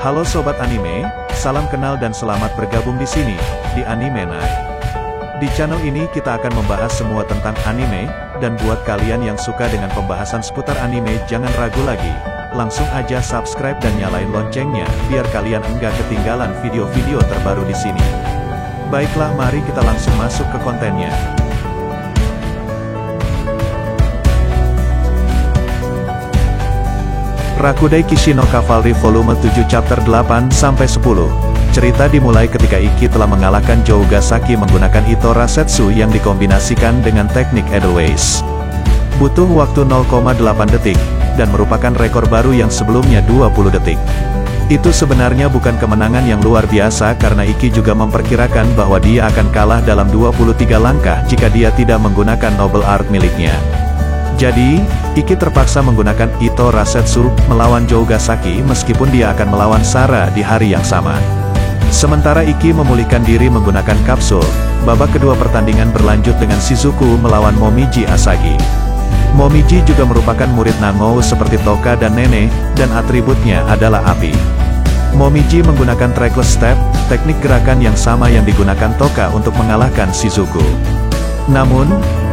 Halo sobat anime, salam kenal dan selamat bergabung di sini, di Anime Night. Di channel ini kita akan membahas semua tentang anime, dan buat kalian yang suka dengan pembahasan seputar anime jangan ragu lagi. Langsung aja subscribe dan nyalain loncengnya, biar kalian enggak ketinggalan video-video terbaru di sini. Baiklah, mari kita langsung masuk ke kontennya. Rakudai Kishi no Cavalry Volume 7 Chapter 8-10. Cerita dimulai ketika Ikki telah mengalahkan Jougasaki menggunakan Ito Rasetsu yang dikombinasikan dengan teknik Edelweiss. Butuh waktu 0,8 detik, dan merupakan rekor baru yang sebelumnya 20 detik. Itu sebenarnya bukan kemenangan yang luar biasa karena Ikki juga memperkirakan bahwa dia akan kalah dalam 23 langkah jika dia tidak menggunakan Noble Art miliknya. Jadi, Ikki terpaksa menggunakan Ito Rasetsu melawan Jougasaki meskipun dia akan melawan Sara di hari yang sama. Sementara Ikki memulihkan diri menggunakan kapsul, babak kedua pertandingan berlanjut dengan Shizuku melawan Momiji Asagi. Momiji juga merupakan murid Nangou seperti Toka dan Nene, dan atributnya adalah api. Momiji menggunakan trackless step, teknik gerakan yang sama yang digunakan Toka untuk mengalahkan Shizuku. Namun,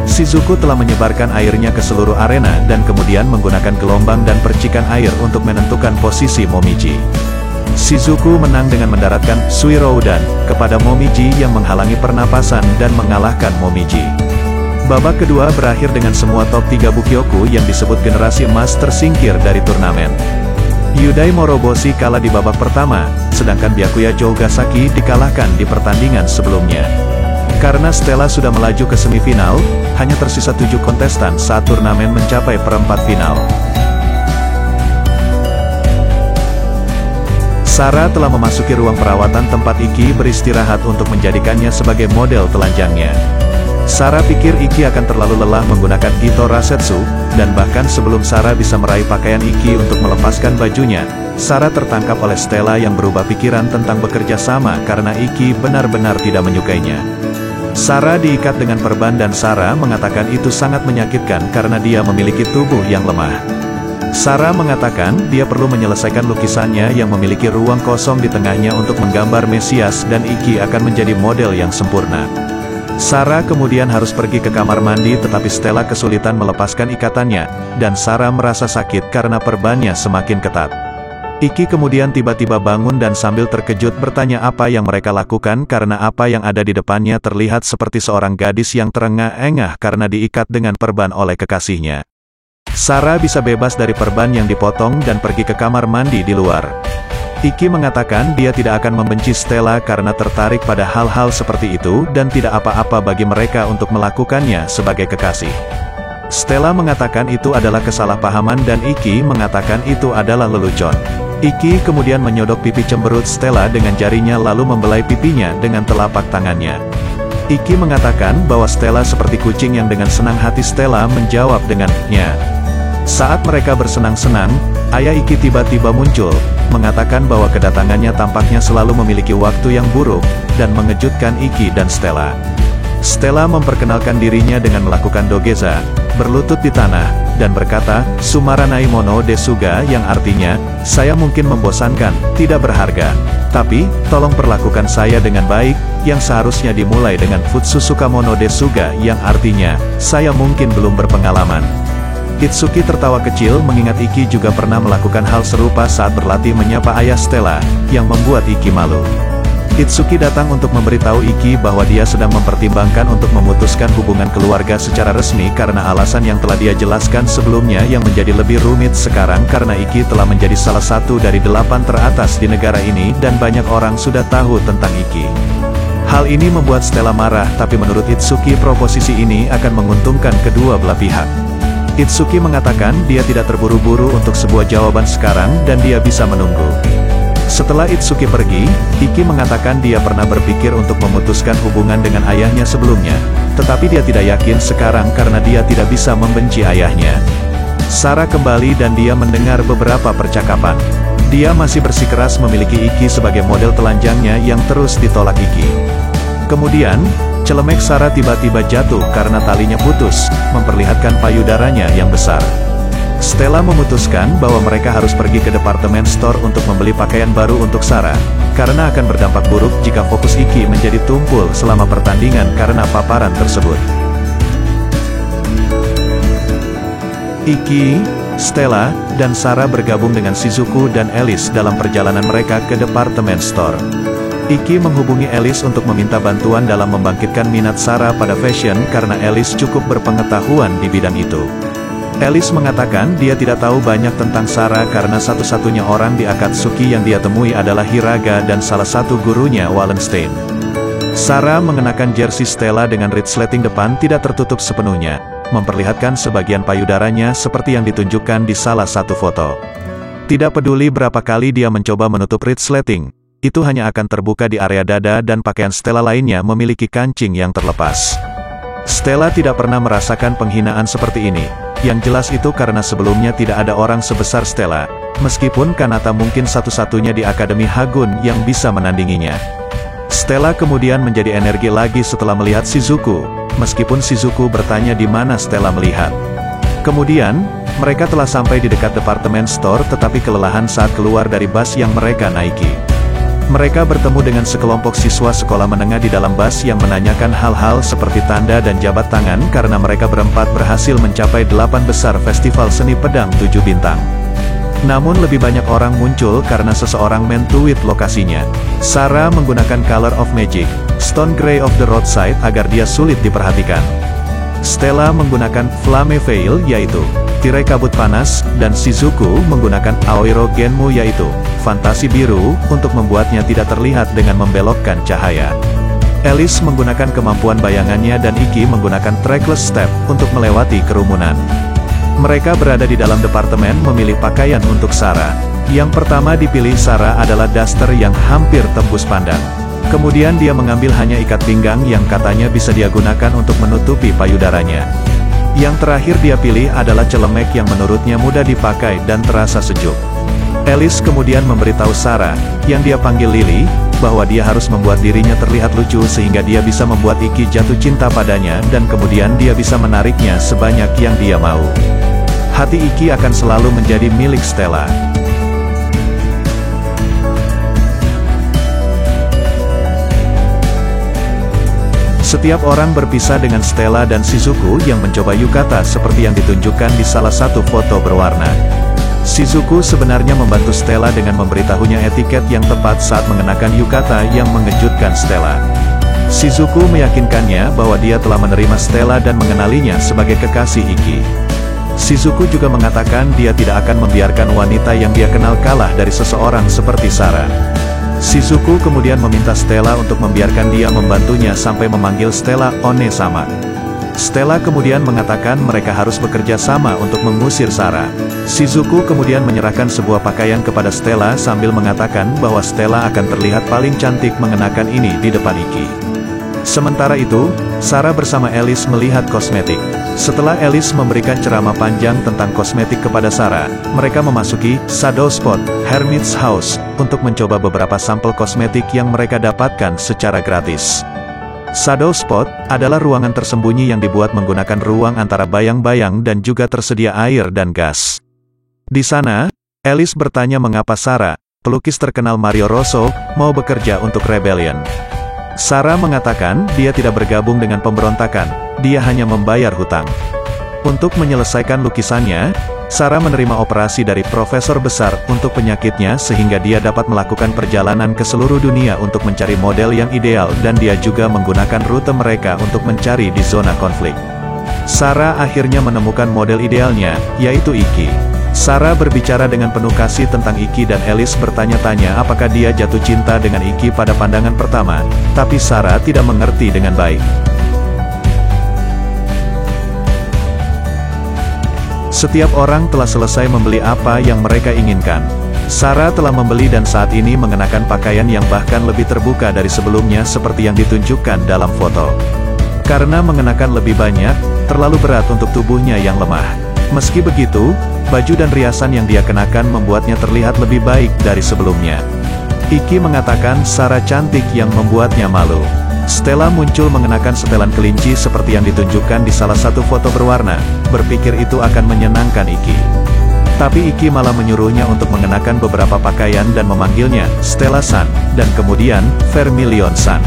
Shizuku telah menyebarkan airnya ke seluruh arena dan kemudian menggunakan gelombang dan percikan air untuk menentukan posisi Momiji. Shizuku menang dengan mendaratkan Suiroudan kepada Momiji yang menghalangi pernapasan dan mengalahkan Momiji. Babak kedua berakhir dengan semua top 3 Bukyoku yang disebut generasi emas tersingkir dari turnamen. Yudai Moroboshi kalah di babak pertama, sedangkan Byakuya Jougasaki dikalahkan di pertandingan sebelumnya. Karena Stella sudah melaju ke semifinal, hanya tersisa 7 kontestan saat turnamen mencapai perempat final. Sara telah memasuki ruang perawatan tempat Ikki beristirahat untuk menjadikannya sebagai model telanjangnya. Sara pikir Ikki akan terlalu lelah menggunakan Ito Rasetsu, dan bahkan sebelum Sara bisa meraih pakaian Ikki untuk melepaskan bajunya, Sara tertangkap oleh Stella yang berubah pikiran tentang bekerja sama karena Ikki benar-benar tidak menyukainya. Sara diikat dengan perban dan Sara mengatakan itu sangat menyakitkan karena dia memiliki tubuh yang lemah. Sara mengatakan dia perlu menyelesaikan lukisannya yang memiliki ruang kosong di tengahnya untuk menggambar Mesias dan Ikki akan menjadi model yang sempurna. Sara kemudian harus pergi ke kamar mandi tetapi Stella kesulitan melepaskan ikatannya, dan Sara merasa sakit karena perbannya semakin ketat. Ikki kemudian tiba-tiba bangun dan sambil terkejut bertanya apa yang mereka lakukan karena apa yang ada di depannya terlihat seperti seorang gadis yang terengah-engah karena diikat dengan perban oleh kekasihnya. Sara bisa bebas dari perban yang dipotong dan pergi ke kamar mandi di luar. Ikki mengatakan dia tidak akan membenci Stella karena tertarik pada hal-hal seperti itu dan tidak apa-apa bagi mereka untuk melakukannya sebagai kekasih. Stella mengatakan itu adalah kesalahpahaman dan Ikki mengatakan itu adalah lelucon. Ikki kemudian menyodok pipi cemberut Stella dengan jarinya lalu membelai pipinya dengan telapak tangannya. Ikki mengatakan bahwa Stella seperti kucing yang dengan senang hati Stella menjawab dengan "nya". Saat mereka bersenang-senang, ayah Ikki tiba-tiba muncul, mengatakan bahwa kedatangannya tampaknya selalu memiliki waktu yang buruk, dan mengejutkan Ikki dan Stella. Stella memperkenalkan dirinya dengan melakukan dogeza, berlutut di tanah, dan berkata, Sumaranai mono desuga yang artinya, saya mungkin membosankan, tidak berharga. Tapi, tolong perlakukan saya dengan baik, yang seharusnya dimulai dengan Futsusuka mono desuga yang artinya, saya mungkin belum berpengalaman. Itsuki tertawa kecil mengingat Ikki juga pernah melakukan hal serupa saat berlatih menyapa ayah Stella, yang membuat Ikki malu. Itsuki datang untuk memberitahu Ikki bahwa dia sedang mempertimbangkan untuk memutuskan hubungan keluarga secara resmi karena alasan yang telah dia jelaskan sebelumnya yang menjadi lebih rumit sekarang karena Ikki telah menjadi salah satu dari 8 teratas di negara ini dan banyak orang sudah tahu tentang Ikki. Hal ini membuat Stella marah tapi menurut Itsuki proposisi ini akan menguntungkan kedua belah pihak. Itsuki mengatakan dia tidak terburu-buru untuk sebuah jawaban sekarang dan dia bisa menunggu. Setelah Itsuki pergi, Ikki mengatakan dia pernah berpikir untuk memutuskan hubungan dengan ayahnya sebelumnya, tetapi dia tidak yakin sekarang karena dia tidak bisa membenci ayahnya. Sara kembali dan dia mendengar beberapa percakapan. Dia masih bersikeras memiliki Ikki sebagai model telanjangnya yang terus ditolak Ikki. Kemudian, celemek Sara tiba-tiba jatuh karena talinya putus, memperlihatkan payudaranya yang besar. Stella memutuskan bahwa mereka harus pergi ke departemen store untuk membeli pakaian baru untuk Sarah, karena akan berdampak buruk jika fokus Iki menjadi tumpul selama pertandingan karena paparan tersebut. Iki, Stella, dan Sarah bergabung dengan Shizuku dan Alice dalam perjalanan mereka ke departemen store. Iki menghubungi Alice untuk meminta bantuan dalam membangkitkan minat Sarah pada fashion karena Alice cukup berpengetahuan di bidang itu. Alice mengatakan dia tidak tahu banyak tentang Sarah karena satu-satunya orang di Akatsuki yang dia temui adalah Hiraga dan salah satu gurunya Wallenstein. Sarah mengenakan jersey Stella dengan resleting depan tidak tertutup sepenuhnya, memperlihatkan sebagian payudaranya seperti yang ditunjukkan di salah satu foto. Tidak peduli berapa kali dia mencoba menutup resleting, itu hanya akan terbuka di area dada dan pakaian Stella lainnya memiliki kancing yang terlepas. Stella tidak pernah merasakan penghinaan seperti ini. Yang jelas itu karena sebelumnya tidak ada orang sebesar Stella, meskipun Kanata mungkin satu-satunya di Akademi Hagun yang bisa menandinginya. Stella kemudian menjadi energi lagi setelah melihat Shizuku, meskipun Shizuku bertanya di mana Stella melihat. Kemudian, mereka telah sampai di dekat departemen store tetapi kelelahan saat keluar dari bus yang mereka naiki. Mereka bertemu dengan sekelompok siswa sekolah menengah di dalam bus yang menanyakan hal-hal seperti tanda dan jabat tangan karena mereka berempat berhasil mencapai 8 besar festival seni pedang 7 bintang. Namun lebih banyak orang muncul karena seseorang men-tweet lokasinya. Sarah menggunakan Color of Magic, Stone Grey of the Roadside agar dia sulit diperhatikan. Stella menggunakan Flame Veil yaitu tirai kabut panas, dan Shizuku menggunakan Aoiro Genmu yaitu fantasi biru, untuk membuatnya tidak terlihat dengan membelokkan cahaya. Alice menggunakan kemampuan bayangannya dan Iki menggunakan trackless step, untuk melewati kerumunan. Mereka berada di dalam departemen memilih pakaian untuk Sarah. Yang pertama dipilih Sarah adalah daster yang hampir tembus pandang. Kemudian dia mengambil hanya ikat pinggang yang katanya bisa dia gunakan untuk menutupi payudaranya. Yang terakhir dia pilih adalah celemek yang menurutnya mudah dipakai dan terasa sejuk. Alice kemudian memberitahu Sarah, yang dia panggil Lily, bahwa dia harus membuat dirinya terlihat lucu sehingga dia bisa membuat Iki jatuh cinta padanya dan kemudian dia bisa menariknya sebanyak yang dia mau. Hati Iki akan selalu menjadi milik Stella. Setiap orang berpisah dengan Stella dan Shizuku yang mencoba yukata seperti yang ditunjukkan di salah satu foto berwarna. Shizuku sebenarnya membantu Stella dengan memberitahunya etiket yang tepat saat mengenakan yukata yang mengejutkan Stella. Shizuku meyakinkannya bahwa dia telah menerima Stella dan mengenalinya sebagai kekasih Iki. Shizuku juga mengatakan dia tidak akan membiarkan wanita yang dia kenal kalah dari seseorang seperti Sarah. Shizuku kemudian meminta Stella untuk membiarkan dia membantunya sampai memanggil Stella One-sama. Stella kemudian mengatakan mereka harus bekerja sama untuk mengusir Sarah. Shizuku kemudian menyerahkan sebuah pakaian kepada Stella sambil mengatakan bahwa Stella akan terlihat paling cantik mengenakan ini di depan Iki. Sementara itu, Sarah bersama Alice melihat kosmetik. Setelah Alice memberikan ceramah panjang tentang kosmetik kepada Sarah, mereka memasuki Shadow Spot, Hermit's House, untuk mencoba beberapa sampel kosmetik yang mereka dapatkan secara gratis. Shadow Spot adalah ruangan tersembunyi yang dibuat menggunakan ruang antara bayang-bayang dan juga tersedia air dan gas. Di sana, Alice bertanya mengapa Sarah, pelukis terkenal Mario Rosso, mau bekerja untuk Rebellion. Sarah mengatakan dia tidak bergabung dengan pemberontakan, dia hanya membayar hutang. Untuk menyelesaikan lukisannya, Sarah menerima operasi dari profesor besar untuk penyakitnya sehingga dia dapat melakukan perjalanan ke seluruh dunia untuk mencari model yang ideal dan dia juga menggunakan rute mereka untuk mencari di zona konflik. Sarah akhirnya menemukan model idealnya, yaitu Iki. Sarah berbicara dengan penuh kasih tentang Iki dan Alice bertanya-tanya apakah dia jatuh cinta dengan Iki pada pandangan pertama, tapi Sarah tidak mengerti dengan baik. Setiap orang telah selesai membeli apa yang mereka inginkan. Sarah telah membeli dan saat ini mengenakan pakaian yang bahkan lebih terbuka dari sebelumnya seperti yang ditunjukkan dalam foto. Karena mengenakan lebih banyak, terlalu berat untuk tubuhnya yang lemah. Meski begitu, baju dan riasan yang dia kenakan membuatnya terlihat lebih baik dari sebelumnya. Iki mengatakan Sarah cantik yang membuatnya malu. Stella muncul mengenakan setelan kelinci seperti yang ditunjukkan di salah satu foto berwarna, berpikir itu akan menyenangkan Iki. Tapi Iki malah menyuruhnya untuk mengenakan beberapa pakaian dan memanggilnya Stella-san, dan kemudian Vermilion-san.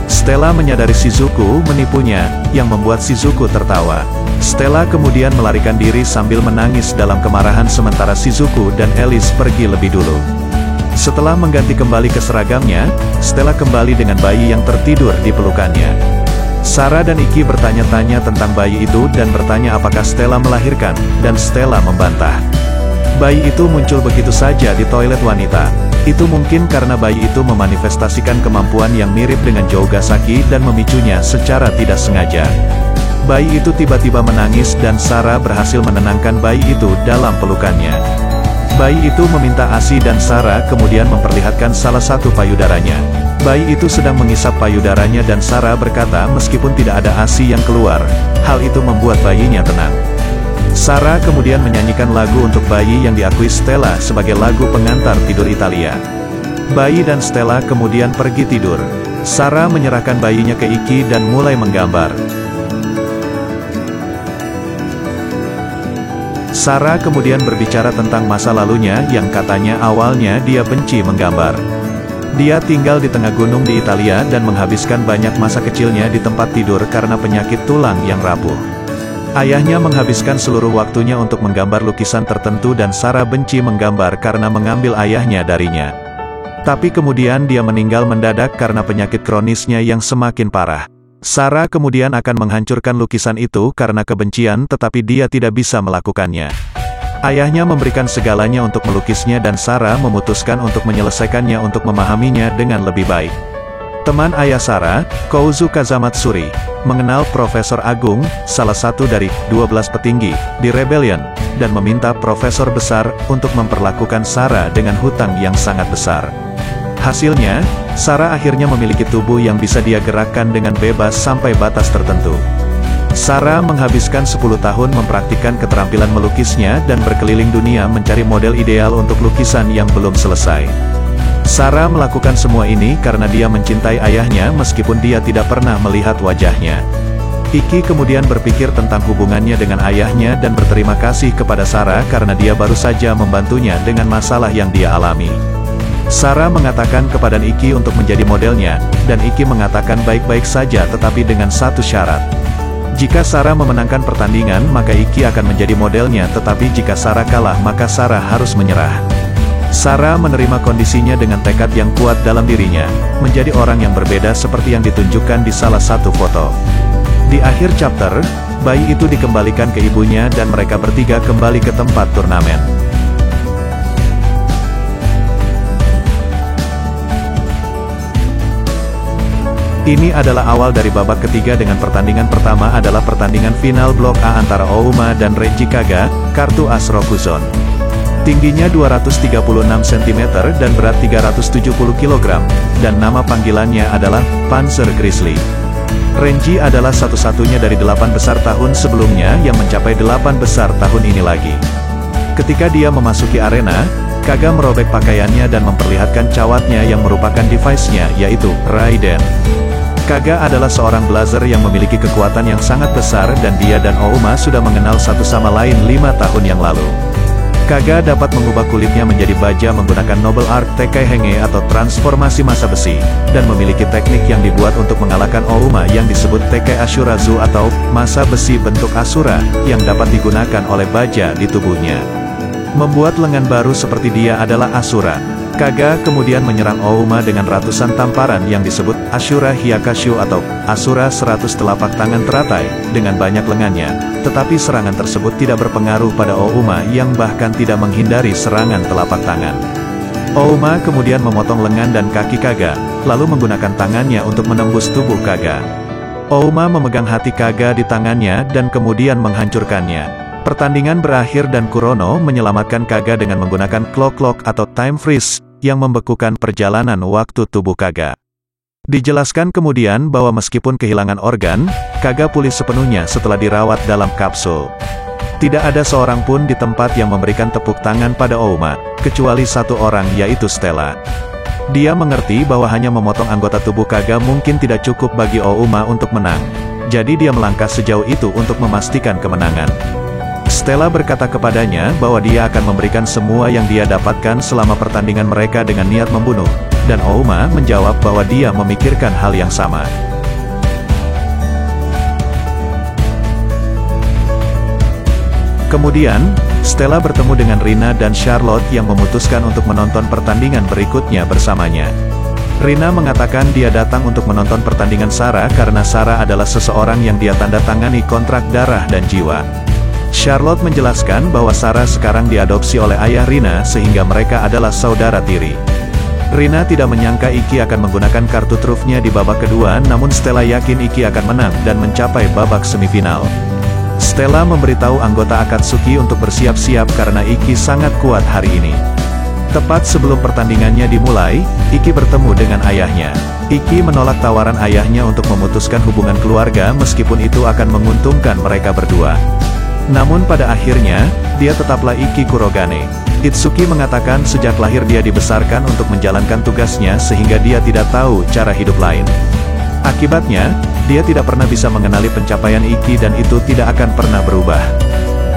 Stella menyadari Shizuku menipunya, yang membuat Shizuku tertawa. Stella kemudian melarikan diri sambil menangis dalam kemarahan sementara Shizuku dan Alice pergi lebih dulu. Setelah mengganti kembali ke seragamnya, Stella kembali dengan bayi yang tertidur di pelukannya. Sarah dan Iki bertanya-tanya tentang bayi itu dan bertanya apakah Stella melahirkan, dan Stella membantah. Bayi itu muncul begitu saja di toilet wanita. Itu mungkin karena bayi itu memanifestasikan kemampuan yang mirip dengan Jougasaki dan memicunya secara tidak sengaja. Bayi itu tiba-tiba menangis dan Sarah berhasil menenangkan bayi itu dalam pelukannya. Bayi itu meminta ASI dan Sarah kemudian memperlihatkan salah satu payudaranya. Bayi itu sedang mengisap payudaranya dan Sarah berkata meskipun tidak ada ASI yang keluar, hal itu membuat bayinya tenang. Sarah kemudian menyanyikan lagu untuk bayi yang diakui Stella sebagai lagu pengantar tidur Italia. Bayi dan Stella kemudian pergi tidur. Sarah menyerahkan bayinya ke Iki dan mulai menggambar. Sarah kemudian berbicara tentang masa lalunya yang katanya awalnya dia benci menggambar. Dia tinggal di tengah gunung di Italia dan menghabiskan banyak masa kecilnya di tempat tidur karena penyakit tulang yang rapuh. Ayahnya menghabiskan seluruh waktunya untuk menggambar lukisan tertentu dan Sarah benci menggambar karena mengambil ayahnya darinya. Tapi kemudian dia meninggal mendadak karena penyakit kronisnya yang semakin parah. Sarah kemudian akan menghancurkan lukisan itu karena kebencian tetapi dia tidak bisa melakukannya. Ayahnya memberikan segalanya untuk melukisnya dan Sarah memutuskan untuk menyelesaikannya untuk memahaminya dengan lebih baik. Teman ayah Sarah, Kouzu Kazamatsuri, mengenal Profesor Agung, salah satu dari 12 petinggi di Rebellion, dan meminta Profesor Besar untuk memperlakukan Sarah dengan hutang yang sangat besar. Hasilnya, Sarah akhirnya memiliki tubuh yang bisa dia gerakkan dengan bebas sampai batas tertentu. Sarah menghabiskan 10 tahun mempraktikkan keterampilan melukisnya dan berkeliling dunia mencari model ideal untuk lukisan yang belum selesai. Sarah melakukan semua ini karena dia mencintai ayahnya meskipun dia tidak pernah melihat wajahnya. Iki kemudian berpikir tentang hubungannya dengan ayahnya dan berterima kasih kepada Sarah karena dia baru saja membantunya dengan masalah yang dia alami. Sarah mengatakan kepada Iki untuk menjadi modelnya, dan Iki mengatakan baik-baik saja tetapi dengan satu syarat. Jika Sarah memenangkan pertandingan maka Iki akan menjadi modelnya tetapi jika Sarah kalah maka Sarah harus menyerah. Sarah menerima kondisinya dengan tekad yang kuat dalam dirinya, menjadi orang yang berbeda seperti yang ditunjukkan di salah satu foto. Di akhir chapter, bayi itu dikembalikan ke ibunya dan mereka bertiga kembali ke tempat turnamen. Ini adalah awal dari babak ketiga dengan pertandingan pertama adalah pertandingan final Blok A antara Ouma dan Renji Kaga, kartu as Rokuzon. Tingginya 236 cm dan berat 370 kg, dan nama panggilannya adalah Panzer Grizzly. Renji adalah satu-satunya dari 8 besar tahun sebelumnya yang mencapai 8 besar tahun ini lagi. Ketika dia memasuki arena, Kaga merobek pakaiannya dan memperlihatkan cawatnya yang merupakan device-nya yaitu Raiden. Kaga adalah seorang blazer yang memiliki kekuatan yang sangat besar dan dia dan Ouma sudah mengenal satu sama lain 5 tahun yang lalu. Kaga dapat mengubah kulitnya menjadi baja menggunakan Noble Art Tekai Henge atau transformasi massa besi, dan memiliki teknik yang dibuat untuk mengalahkan Ouma yang disebut Tekai Ashurazu atau massa besi bentuk Asura, yang dapat digunakan oleh baja di tubuhnya. Membuat lengan baru seperti dia adalah Asura. Kaga kemudian menyerang Ouma dengan ratusan tamparan yang disebut Ashura Hyakashu atau Asura 100 telapak tangan teratai, dengan banyak lengannya, tetapi serangan tersebut tidak berpengaruh pada Ouma yang bahkan tidak menghindari serangan telapak tangan. Ouma kemudian memotong lengan dan kaki Kaga, lalu menggunakan tangannya untuk menembus tubuh Kaga. Ouma memegang hati Kaga di tangannya dan kemudian menghancurkannya. Pertandingan berakhir dan Kurono menyelamatkan Kaga dengan menggunakan Clock Lock atau Time Freeze, yang membekukan perjalanan waktu tubuh Kaga. Dijelaskan kemudian bahwa meskipun kehilangan organ, Kaga pulih sepenuhnya setelah dirawat dalam kapsul. Tidak ada seorang pun di tempat yang memberikan tepuk tangan pada Ouma, kecuali satu orang yaitu Stella. Dia mengerti bahwa hanya memotong anggota tubuh Kaga mungkin tidak cukup bagi Ouma untuk menang. Jadi dia melangkah sejauh itu untuk memastikan kemenangan. Stella berkata kepadanya bahwa dia akan memberikan semua yang dia dapatkan selama pertandingan mereka dengan niat membunuh, dan Ouma menjawab bahwa dia memikirkan hal yang sama. Kemudian, Stella bertemu dengan Rina dan Charlotte yang memutuskan untuk menonton pertandingan berikutnya bersamanya. Rina mengatakan dia datang untuk menonton pertandingan Sarah karena Sarah adalah seseorang yang dia tanda tangani kontrak darah dan jiwa. Charlotte menjelaskan bahwa Sarah sekarang diadopsi oleh ayah Rina sehingga mereka adalah saudara tiri. Rina tidak menyangka Iki akan menggunakan kartu trufnya di babak kedua, namun Stella yakin Iki akan menang dan mencapai babak semifinal. Stella memberitahu anggota Akatsuki untuk bersiap-siap karena Iki sangat kuat hari ini. Tepat sebelum pertandingannya dimulai, Iki bertemu dengan ayahnya. Iki menolak tawaran ayahnya untuk memutuskan hubungan keluarga meskipun itu akan menguntungkan mereka berdua. Namun pada akhirnya, dia tetaplah Iki Kurogane. Itsuki mengatakan sejak lahir dia dibesarkan untuk menjalankan tugasnya sehingga dia tidak tahu cara hidup lain. Akibatnya, dia tidak pernah bisa mengenali pencapaian Iki dan itu tidak akan pernah berubah.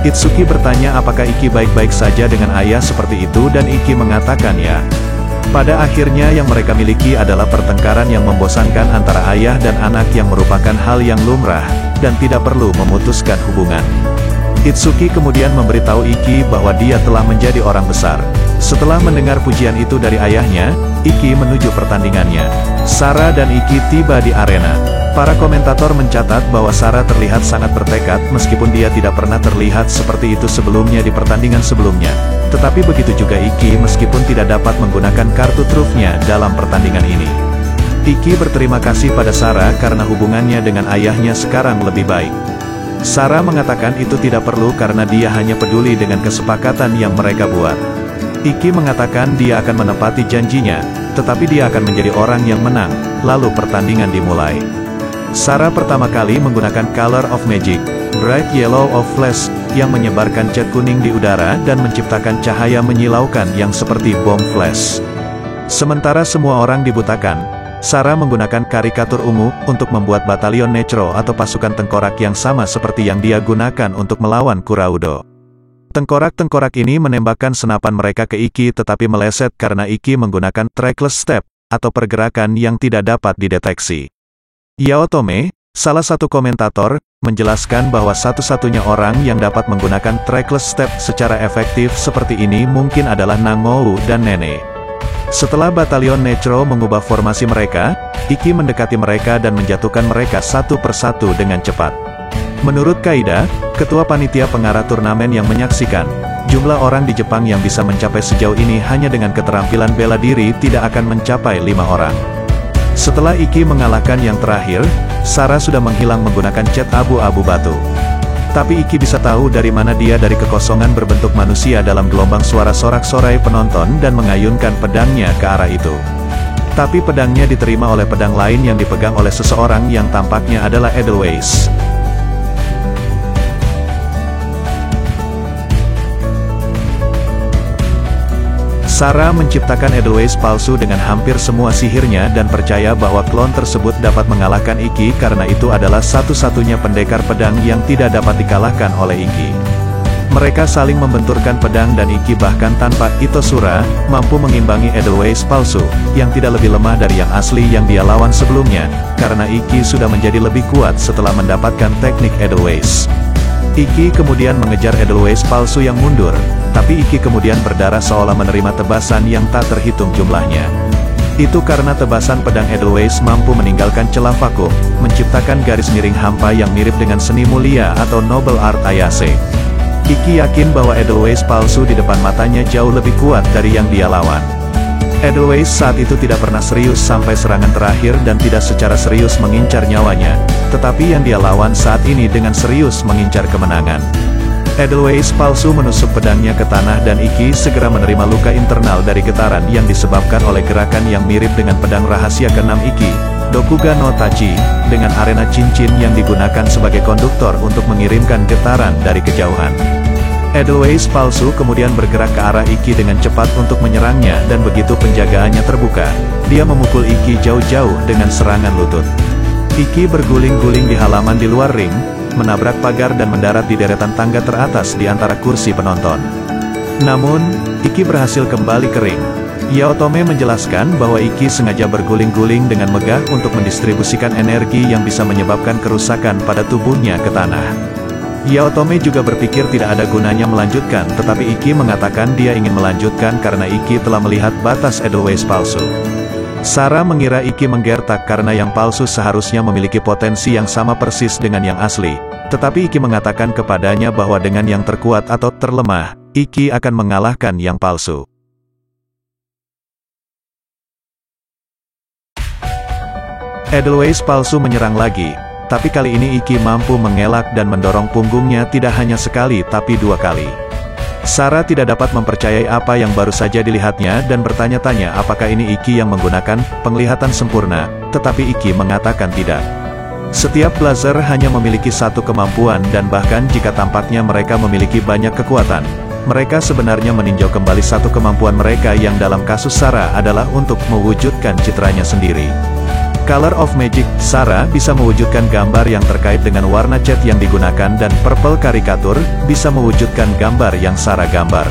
Itsuki bertanya apakah Iki baik-baik saja dengan ayah seperti itu dan Iki mengatakan ya. Pada akhirnya yang mereka miliki adalah pertengkaran yang membosankan antara ayah dan anak yang merupakan hal yang lumrah, dan tidak perlu memutuskan hubungan. Itsuki kemudian memberitahu Iki bahwa dia telah menjadi orang besar. Setelah mendengar pujian itu dari ayahnya, Iki menuju pertandingannya. Sarah dan Iki tiba di arena. Para komentator mencatat bahwa Sarah terlihat sangat bertekad meskipun dia tidak pernah terlihat seperti itu sebelumnya di pertandingan sebelumnya. Tetapi begitu juga Iki meskipun tidak dapat menggunakan kartu trufnya dalam pertandingan ini. Iki berterima kasih pada Sarah karena hubungannya dengan ayahnya sekarang lebih baik. Sarah mengatakan itu tidak perlu karena dia hanya peduli dengan kesepakatan yang mereka buat. Iki mengatakan dia akan menepati janjinya, tetapi dia akan menjadi orang yang menang, lalu pertandingan dimulai. Sarah pertama kali menggunakan Color of Magic, Bright Yellow of Flash, yang menyebarkan cat kuning di udara dan menciptakan cahaya menyilaukan yang seperti bom flash. Sementara semua orang dibutakan, Sarah menggunakan karikatur ungu untuk membuat batalion Necro atau pasukan tengkorak yang sama seperti yang dia gunakan untuk melawan Kuraudo. Tengkorak-tengkorak ini menembakkan senapan mereka ke Iki tetapi meleset karena Iki menggunakan trackless step, atau pergerakan yang tidak dapat dideteksi. Yao Tome, salah satu komentator, menjelaskan bahwa satu-satunya orang yang dapat menggunakan trackless step secara efektif seperti ini mungkin adalah Nangou dan Nene. Setelah batalion Necro mengubah formasi mereka, Iki mendekati mereka dan menjatuhkan mereka satu persatu dengan cepat. Menurut Kaida, ketua panitia pengarah turnamen yang menyaksikan, jumlah orang di Jepang yang bisa mencapai sejauh ini hanya dengan keterampilan bela diri tidak akan mencapai 5 orang. Setelah Iki mengalahkan yang terakhir, Sarah sudah menghilang menggunakan cat abu-abu batu. Tapi Iki bisa tahu dari mana dia dari kekosongan berbentuk manusia dalam gelombang suara sorak-sorai penonton dan mengayunkan pedangnya ke arah itu. Tapi pedangnya diterima oleh pedang lain yang dipegang oleh seseorang yang tampaknya adalah Edelweiss. Sarah menciptakan Edelweiss palsu dengan hampir semua sihirnya dan percaya bahwa klon tersebut dapat mengalahkan Iki karena itu adalah satu-satunya pendekar pedang yang tidak dapat dikalahkan oleh Iki. Mereka saling membenturkan pedang dan Iki bahkan tanpa Itosura, mampu mengimbangi Edelweiss palsu, yang tidak lebih lemah dari yang asli yang dia lawan sebelumnya, karena Iki sudah menjadi lebih kuat setelah mendapatkan teknik Edelweiss. Iki kemudian mengejar Edelweiss palsu yang mundur, tapi Iki kemudian berdarah seolah menerima tebasan yang tak terhitung jumlahnya. Itu karena tebasan pedang Edelweiss mampu meninggalkan celah vakum, menciptakan garis miring hampa yang mirip dengan seni mulia atau Noble Art Ayase. Iki yakin bahwa Edelweiss palsu di depan matanya jauh lebih kuat dari yang dia lawan. Edelweiss saat itu tidak pernah serius sampai serangan terakhir dan tidak secara serius mengincar nyawanya, tetapi yang dia lawan saat ini dengan serius mengincar kemenangan. Edelweiss palsu menusuk pedangnya ke tanah dan Iki segera menerima luka internal dari getaran yang disebabkan oleh gerakan yang mirip dengan pedang rahasia ke-6 Iki, Dokuga no Tachi, dengan arena cincin yang digunakan sebagai konduktor untuk mengirimkan getaran dari kejauhan. Edelweiss palsu kemudian bergerak ke arah Iki dengan cepat untuk menyerangnya dan begitu penjagaannya terbuka, dia memukul Iki jauh-jauh dengan serangan lutut. Iki berguling-guling di halaman di luar ring, menabrak pagar dan mendarat di deretan tangga teratas di antara kursi penonton. Namun, Iki berhasil kembali kering. Yao Tome menjelaskan bahwa Iki sengaja berguling-guling dengan megah untuk mendistribusikan energi yang bisa menyebabkan kerusakan pada tubuhnya ke tanah. Yao Tome juga berpikir tidak ada gunanya melanjutkan, tetapi Iki mengatakan dia ingin melanjutkan karena Iki telah melihat batas Edelweiss palsu. Sarah mengira Iki menggertak karena yang palsu seharusnya memiliki potensi yang sama persis dengan yang asli. Tetapi Iki mengatakan kepadanya bahwa dengan yang terkuat atau terlemah, Iki akan mengalahkan yang palsu. Edelweiss palsu menyerang lagi, tapi kali ini Iki mampu mengelak dan mendorong punggungnya tidak hanya sekali tapi 2 kali. Sarah tidak dapat mempercayai apa yang baru saja dilihatnya dan bertanya-tanya apakah ini Iki yang menggunakan penglihatan sempurna, tetapi Iki mengatakan tidak. Setiap blazer hanya memiliki satu kemampuan dan bahkan jika tampaknya mereka memiliki banyak kekuatan, mereka sebenarnya meninjau kembali satu kemampuan mereka yang dalam kasus Sarah adalah untuk mewujudkan citranya sendiri. Color of Magic, Sarah bisa mewujudkan gambar yang terkait dengan warna cat yang digunakan dan Purple Karikatur bisa mewujudkan gambar yang Sarah gambar.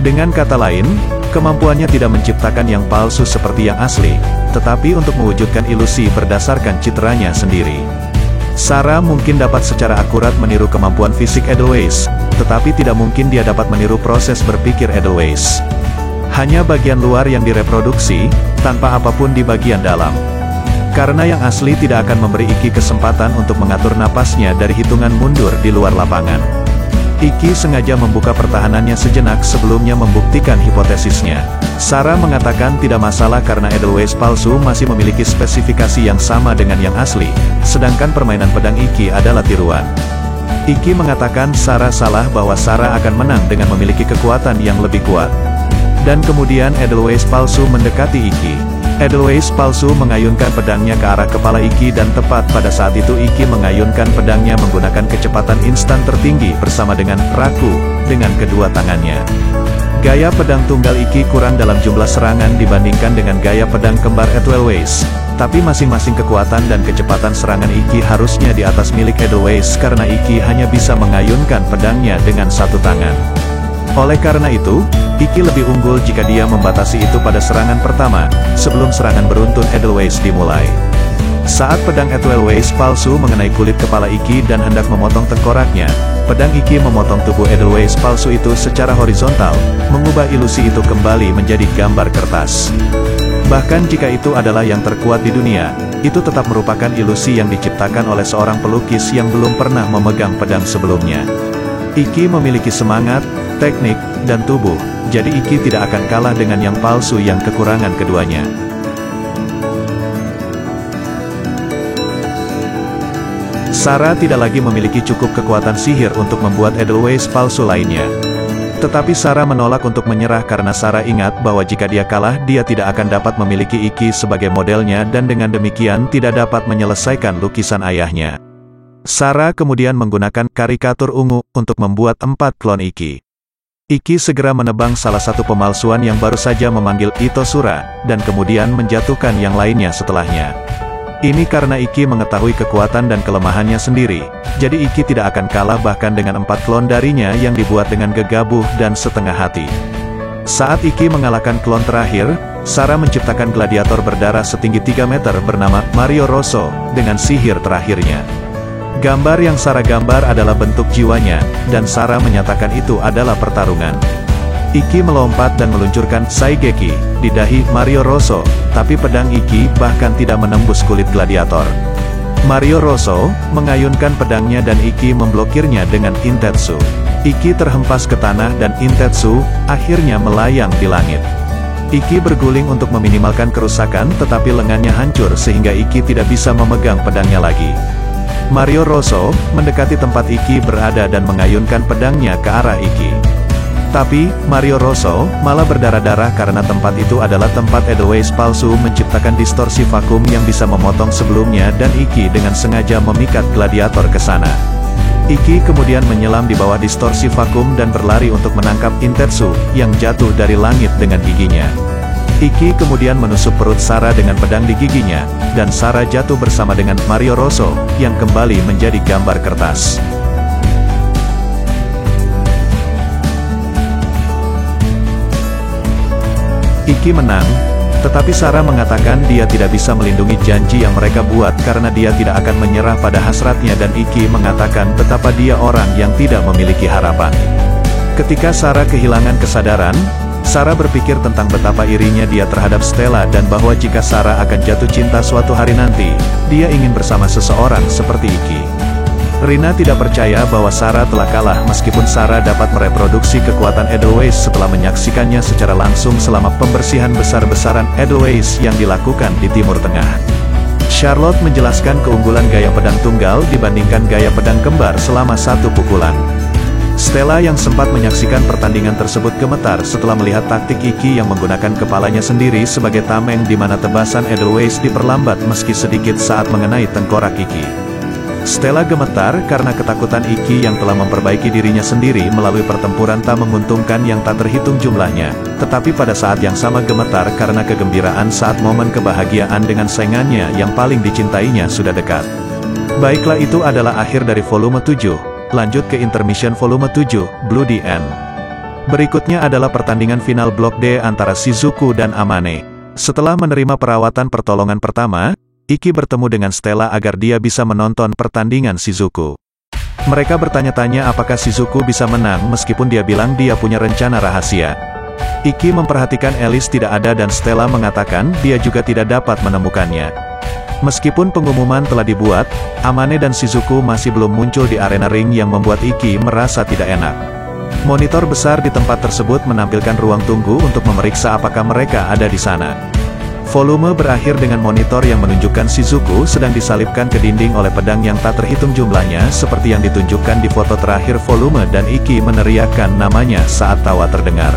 Dengan kata lain, kemampuannya tidak menciptakan yang palsu seperti yang asli, tetapi untuk mewujudkan ilusi berdasarkan citranya sendiri. Sarah mungkin dapat secara akurat meniru kemampuan fisik Edelweiss, tetapi tidak mungkin dia dapat meniru proses berpikir Edelweiss. Hanya bagian luar yang direproduksi, tanpa apapun di bagian dalam. Karena yang asli tidak akan memberi Iki kesempatan untuk mengatur napasnya dari hitungan mundur di luar lapangan. Iki sengaja membuka pertahanannya sejenak sebelumnya membuktikan hipotesisnya. Sarah mengatakan tidak masalah karena Edelweiss palsu masih memiliki spesifikasi yang sama dengan yang asli, sedangkan permainan pedang Iki adalah tiruan. Iki mengatakan Sarah salah bahwa Sarah akan menang dengan memiliki kekuatan yang lebih kuat. Dan kemudian Edelweiss palsu mendekati Iki. Edelweiss palsu mengayunkan pedangnya ke arah kepala Iki dan tepat pada saat itu Iki mengayunkan pedangnya menggunakan kecepatan instan tertinggi bersama dengan Raku, dengan kedua tangannya. Gaya pedang tunggal Iki kurang dalam jumlah serangan dibandingkan dengan gaya pedang kembar Edelweiss, tapi masing-masing kekuatan dan kecepatan serangan Iki harusnya di atas milik Edelweiss karena Iki hanya bisa mengayunkan pedangnya dengan satu tangan. Oleh karena itu, Iki lebih unggul jika dia membatasi itu pada serangan pertama, sebelum serangan beruntun Edelweiss dimulai. Saat pedang Edelweiss palsu mengenai kulit kepala Iki dan hendak memotong tengkoraknya, pedang Iki memotong tubuh Edelweiss palsu itu secara horizontal, mengubah ilusi itu kembali menjadi gambar kertas. Bahkan jika itu adalah yang terkuat di dunia, itu tetap merupakan ilusi yang diciptakan oleh seorang pelukis yang belum pernah memegang pedang sebelumnya. Iki memiliki semangat, teknik, dan tubuh, jadi Iki tidak akan kalah dengan yang palsu yang kekurangan keduanya. Sarah tidak lagi memiliki cukup kekuatan sihir untuk membuat Edelweiss palsu lainnya. Tetapi Sarah menolak untuk menyerah karena Sarah ingat bahwa jika dia kalah dia tidak akan dapat memiliki Iki sebagai modelnya dan dengan demikian tidak dapat menyelesaikan lukisan ayahnya. Sarah kemudian menggunakan karikatur ungu untuk membuat 4 klon Iki. Iki segera menebang salah satu pemalsuan yang baru saja memanggil Itosura, dan kemudian menjatuhkan yang lainnya setelahnya. Ini karena Iki mengetahui kekuatan dan kelemahannya sendiri, jadi Iki tidak akan kalah bahkan dengan 4 klon darinya yang dibuat dengan gegabah dan setengah hati. Saat Iki mengalahkan klon terakhir, Sarah menciptakan gladiator berdarah setinggi 3 meter bernama Mario Rosso, dengan sihir terakhirnya. Gambar yang Sarah gambar adalah bentuk jiwanya, dan Sarah menyatakan itu adalah pertarungan. Iki melompat dan meluncurkan Saigeki di dahi Mario Rosso, tapi pedang Iki bahkan tidak menembus kulit gladiator. Mario Rosso mengayunkan pedangnya dan Iki memblokirnya dengan Intetsu. Iki terhempas ke tanah dan Intetsu akhirnya melayang di langit. Iki berguling untuk meminimalkan kerusakan tetapi lengannya hancur sehingga Iki tidak bisa memegang pedangnya lagi. Mario Rosso mendekati tempat Iki berada dan mengayunkan pedangnya ke arah Iki. Tapi, Mario Rosso malah berdarah-darah karena tempat itu adalah tempat Edelweiss palsu menciptakan distorsi vakum yang bisa memotong sebelumnya dan Iki dengan sengaja memikat gladiator ke sana. Iki kemudian menyelam di bawah distorsi vakum dan berlari untuk menangkap Intetsu yang jatuh dari langit dengan giginya. Iki kemudian menusuk perut Sarah dengan pedang di giginya, dan Sarah jatuh bersama dengan Mario Rosso, yang kembali menjadi gambar kertas. Iki menang, tetapi Sarah mengatakan dia tidak bisa melindungi janji yang mereka buat karena dia tidak akan menyerah pada hasratnya dan Iki mengatakan betapa dia orang yang tidak memiliki harapan. Ketika Sarah kehilangan kesadaran, Sarah berpikir tentang betapa irinya dia terhadap Stella dan bahwa jika Sarah akan jatuh cinta suatu hari nanti, dia ingin bersama seseorang seperti Iki. Rina tidak percaya bahwa Sarah telah kalah meskipun Sarah dapat mereproduksi kekuatan Edelweiss setelah menyaksikannya secara langsung selama pembersihan besar-besaran Edelweiss yang dilakukan di Timur Tengah. Charlotte menjelaskan keunggulan gaya pedang tunggal dibandingkan gaya pedang kembar selama satu pukulan. Stella yang sempat menyaksikan pertandingan tersebut gemetar setelah melihat taktik Iki yang menggunakan kepalanya sendiri sebagai tameng di mana tebasan Edelweiss diperlambat meski sedikit saat mengenai tengkorak Iki. Stella gemetar karena ketakutan Iki yang telah memperbaiki dirinya sendiri melalui pertempuran tak menguntungkan yang tak terhitung jumlahnya, tetapi pada saat yang sama gemetar karena kegembiraan saat momen kebahagiaan dengan saingannya yang paling dicintainya sudah dekat. Baiklah, itu adalah akhir dari volume 7. Lanjut ke intermission volume 7, Bloody End. Berikutnya adalah pertandingan final blok D antara Shizuku dan Amane. Setelah menerima perawatan pertolongan pertama, Iki bertemu dengan Stella agar dia bisa menonton pertandingan Shizuku. Mereka bertanya-tanya apakah Shizuku bisa menang meskipun dia bilang dia punya rencana rahasia. Iki memperhatikan Alice tidak ada dan Stella mengatakan dia juga tidak dapat menemukannya. Meskipun pengumuman telah dibuat, Amane dan Shizuku masih belum muncul di arena ring yang membuat Iki merasa tidak enak. Monitor besar di tempat tersebut menampilkan ruang tunggu untuk memeriksa apakah mereka ada di sana. Volume berakhir dengan monitor yang menunjukkan Shizuku sedang disalibkan ke dinding oleh pedang yang tak terhitung jumlahnya seperti yang ditunjukkan di foto terakhir volume dan Iki meneriakkan namanya saat tawa terdengar.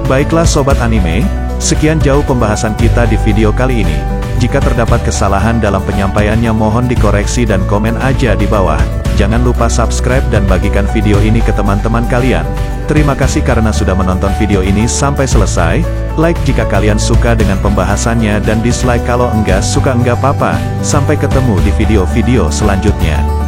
Baiklah sobat anime, sekian jauh pembahasan kita di video kali ini. Jika terdapat kesalahan dalam penyampaiannya mohon dikoreksi dan komen aja di bawah. Jangan lupa subscribe dan bagikan video ini ke teman-teman kalian. Terima kasih karena sudah menonton video ini sampai selesai. Like jika kalian suka dengan pembahasannya dan dislike kalau enggak suka enggak apa-apa. Sampai ketemu di video-video selanjutnya.